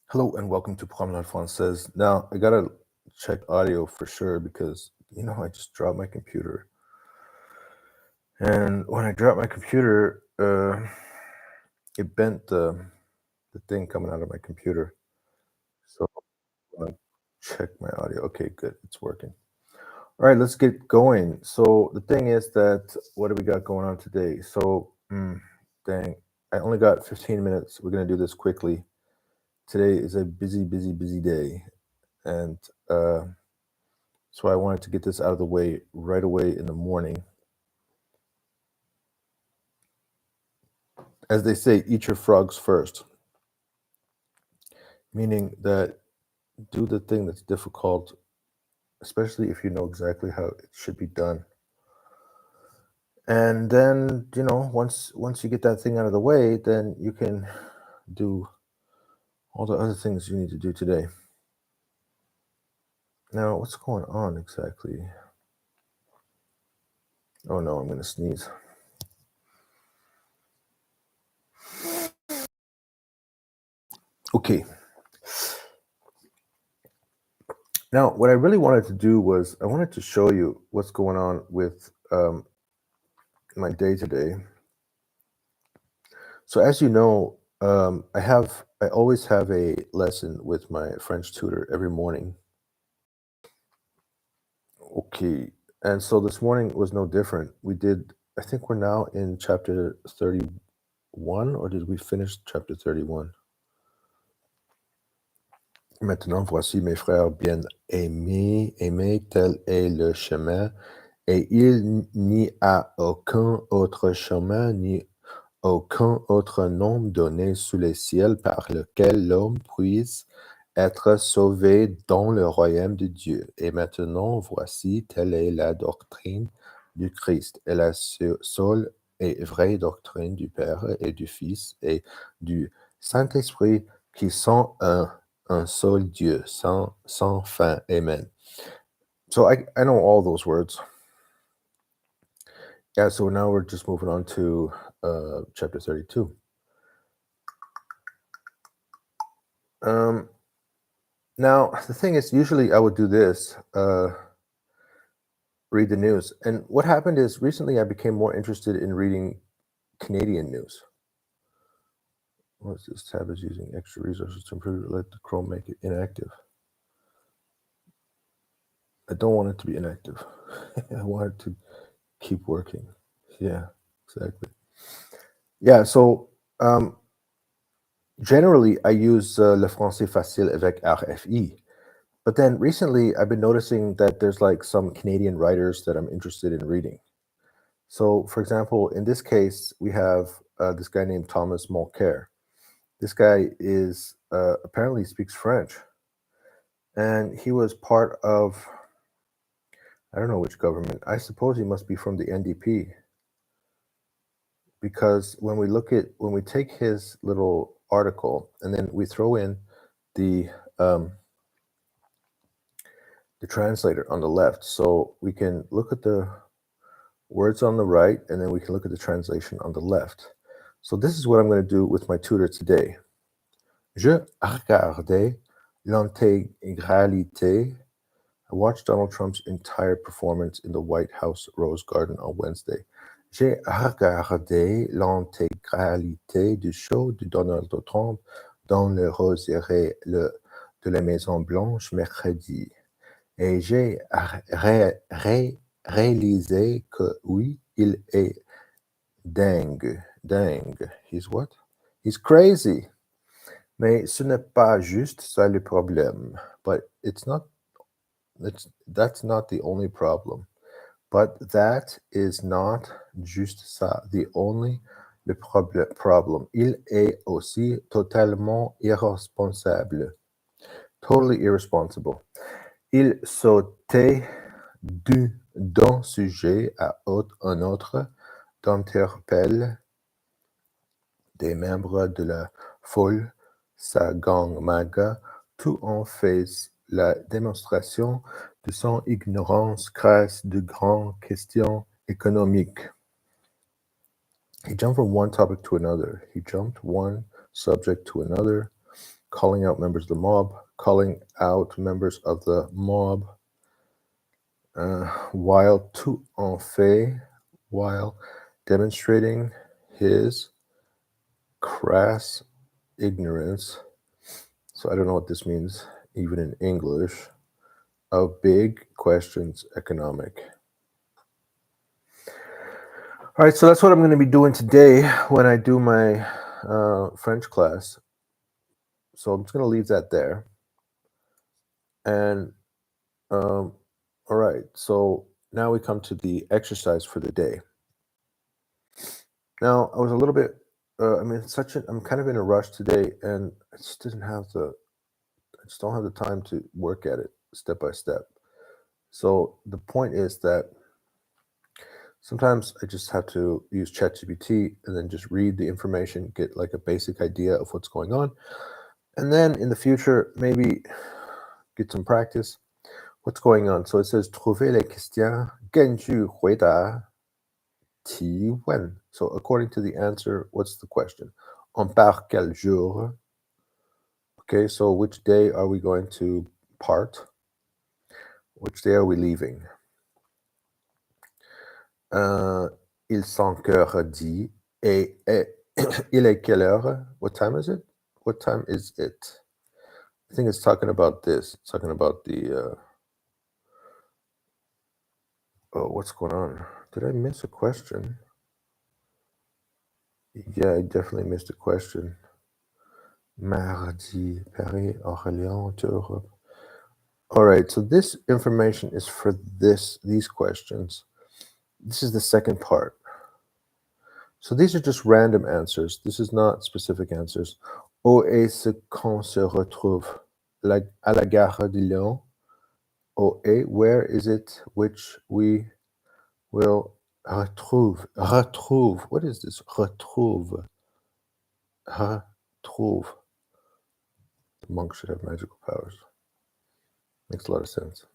Hello and welcome to Promenade Française. Now, I gotta check audio for sure because, I just dropped my computer. And when I dropped my computer, it bent the thing coming out of my computer. So I check my audio. Okay, good. It's working. All right, let's get going. So the thing is that what do we got going on today? So, dang, I only got 15 minutes. We're gonna do this quickly. Today is a busy, busy, busy day. And so I wanted to get this out of the way right away in the morning. As they say, eat your frogs first, meaning that do the thing that's difficult, especially if you know exactly how it should be done. And then, once you get that thing out of the way, then you can do all the other things you need to do today. Now, what's going on exactly? Oh no, I'm going to sneeze. Okay. Now, what I really wanted to do was I wanted to show you what's going on with my day today. So as you know, I always have a lesson with my French tutor every morning. Okay, and so this morning was no different. I think we're now in chapter 31, or did we finish chapter 31? Maintenant, voici mes frères bien-aimés, tel est le chemin, et il n'y a aucun autre chemin ni aucun autre nom donné sous le ciel par lequel l'homme puisse être sauvé dans le royaume de Dieu. Et maintenant, voici, telle est la doctrine du Christ, et la seule et vraie doctrine du Père et du Fils et du Saint-Esprit qui sont un seul Dieu, sans fin. Amen. So I know all those words. Yeah, so now we're just moving on to chapter 32. Now, the thing is, usually I would do this, read the news. And what happened is recently I became more interested in reading Canadian news. What's this? Tab is using extra resources to improve it. Let the Chrome make it inactive. I don't want it to be inactive. I want it to keep working. Yeah, exactly. Yeah, so generally I use Le Français Facile avec RFI. But then recently I've been noticing that there's like some Canadian writers that I'm interested in reading. So, for example, in this case, we have this guy named Thomas Mulcair. This guy is apparently speaks French, and he was part of, I don't know which government. I suppose he must be from the NDP, because when we take his little article and then we throw in the translator on the left, so we can look at the words on the right, and then we can look at the translation on the left. So this is what I'm going to do with my tutor today. Je regardais l'intégralité. I watched Donald Trump's entire performance in the White House Rose Garden on Wednesday. J'ai regardé l'intégralité du show de Donald Trump dans le rosier de la Maison Blanche mercredi. Et j'ai réalisé que oui, il est dingue. He's what? He's crazy. Mais ce n'est pas juste ça le problème. But that's not the only problem. But that is not juste ça, the only le problem. Il est aussi totalement irresponsable. Totally irresponsible. Il sautait d'un sujet à un autre, d'interpeller des membres de la foule, sa gang MAGA, tout en fait la démonstration de son ignorance grâce de grandes questions économiques. He jumped from one topic to another. He jumped one subject to another, calling out members of the mob, while tout en fait, while demonstrating his crass ignorance. So I don't know what this means, even in English, of big questions economic. All right, so that's what I'm going to be doing today when I do my French class. So I'm just going to leave that there. And all right, so now we come to the exercise for the day. Now I was a little bit, I'm kind of in a rush today, and I just don't have the time to work at it step by step. So the point is that sometimes I just have to use ChatGPT and then just read the information, get like a basic idea of what's going on. And then in the future, maybe get some practice. What's going on? So it says, trouver les questions, 根据回答提问. So according to the answer, what's the question? On part quel jour? Okay, so which day are we going to part? Which day are we leaving? Il s'encœur et il est quelle heure? What time is it? What time is it? I think it's talking about this. It's talking about the oh, what's going on? Did I miss a question? Yeah, I definitely missed a question. Mardi, Paris, Orléans, Europe. All right, so this information is for these questions. This is the second part. So these are just random answers. This is not specific answers. Où est-ce qu'on se retrouve? À la gare de Lyon. Où est, where is it which we will retrouve? Retrouve. What is this? Retrouve. Retrouve. The monk should have magical powers. Makes a lot of sense.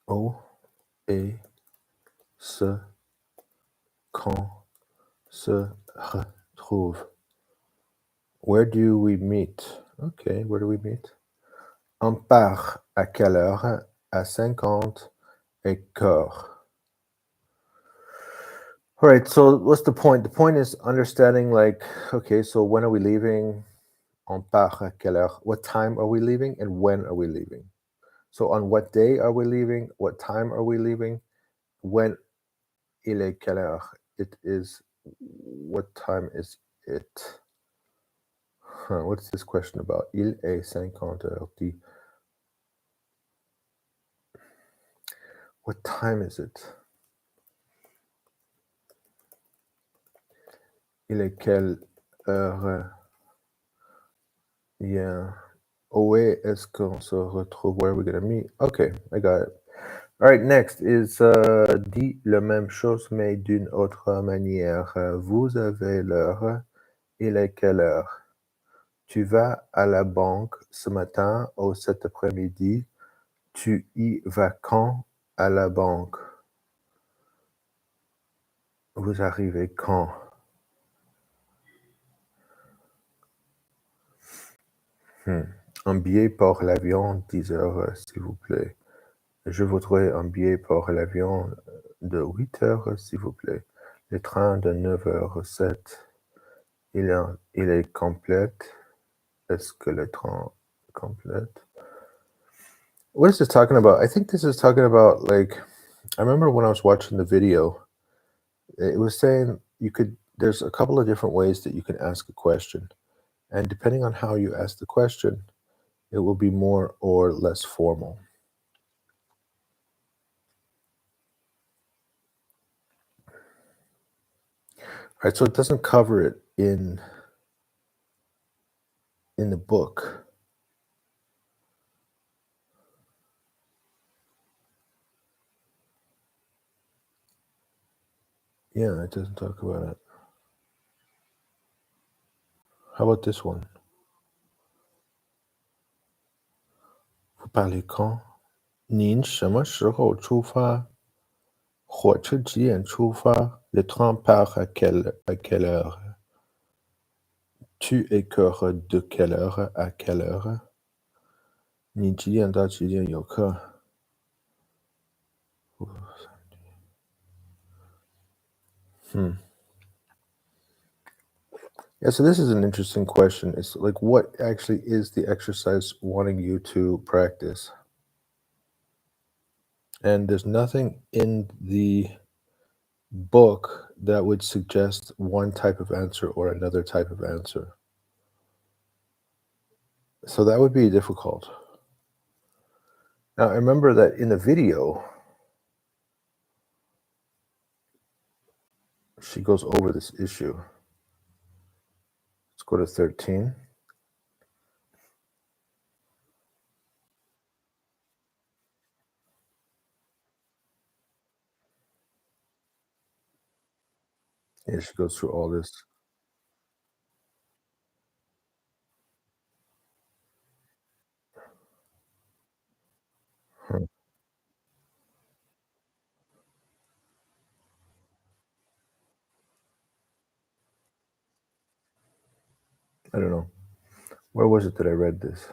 Où est ce qu'on se retrouve? Where do we meet? Okay, where do we meet? On part à quelle heure? À 50 et quart. All right, so what's the point? The point is understanding, like, okay, so when are we leaving? On part à quelle heure? What time are we leaving and when are we leaving? So on what day are we leaving? What time are we leaving? When il est quelle heure? It is, what time is it? What's this question about? Il est 50 heures. What time is it? Il est quelle heure? Yeah. Où est-ce qu'on se retrouve? Where are we going to meet? Okay, I got it. All right, next is dit la même chose mais d'une autre manière. Vous avez l'heure. Il est quelle heure? Tu vas à la banque ce matin ou cet après-midi? Tu y vas quand à la banque? Vous arrivez quand? Un billet pour l'avion, 10 heures, s'il vous plaît. Je voudrais un billet pour l'avion de 8 heures, s'il vous plaît. Le train de 9h07, il est complète. Est-ce que le train est complète? What is this talking about? I think this is talking about, like, I remember when I was watching the video, it was saying there's a couple of different ways that you can ask a question. And depending on how you ask the question, it will be more or less formal. All right, so it doesn't cover it in the book. Yeah, it doesn't talk about it. How about this one? Vous parlez quand? 您什么时候出发？火车几点出发？Le train part à quelle heure? Tu écœures de quelle heure à quelle heure? 你几点到几点有课？Hmm. Yeah, so this is an interesting question. It's like, what actually is the exercise wanting you to practice? And there's nothing in the book that would suggest one type of answer or another type of answer. So that would be difficult. Now, I remember that in the video, she goes over this issue. Let's go to 13. Yeah, she goes through all this. Hmm, I don't know. Where was it that I read this?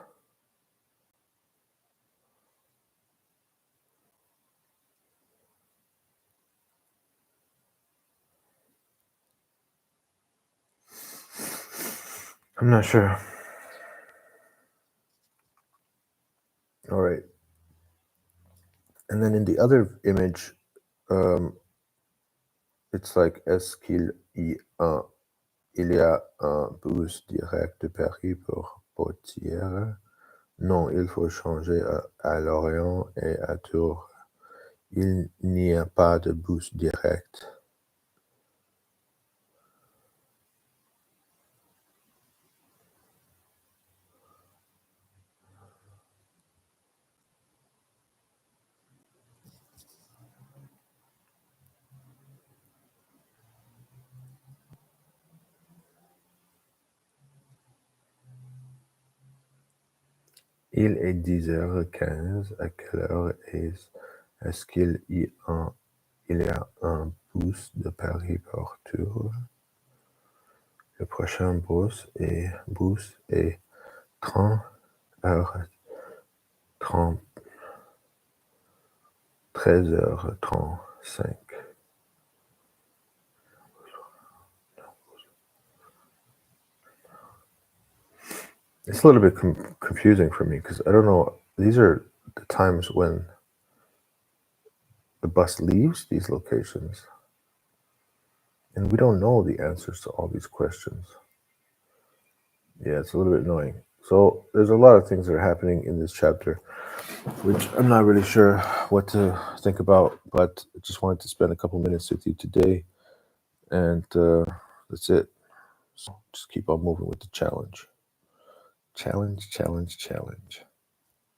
I'm not sure. All right. And then in the other image, it's like est-ce qu'il il y a un bus direct de Paris pour Poitiers? Non, il faut changer à Lorient et à Tours. Il n'y a pas de bus direct. Il est 10h15. À quelle heure est-ce qu'il y a un bus de Paris pour Tours? Le prochain bus est 30h30, 13h35. It's a little bit confusing for me because I don't know. These are the times when the bus leaves these locations, and we don't know the answers to all these questions. Yeah, it's a little bit annoying. So there's a lot of things that are happening in this chapter, which I'm not really sure what to think about, but I just wanted to spend a couple minutes with you today, and that's it. So just keep on moving with the challenge. Challenge, challenge, challenge.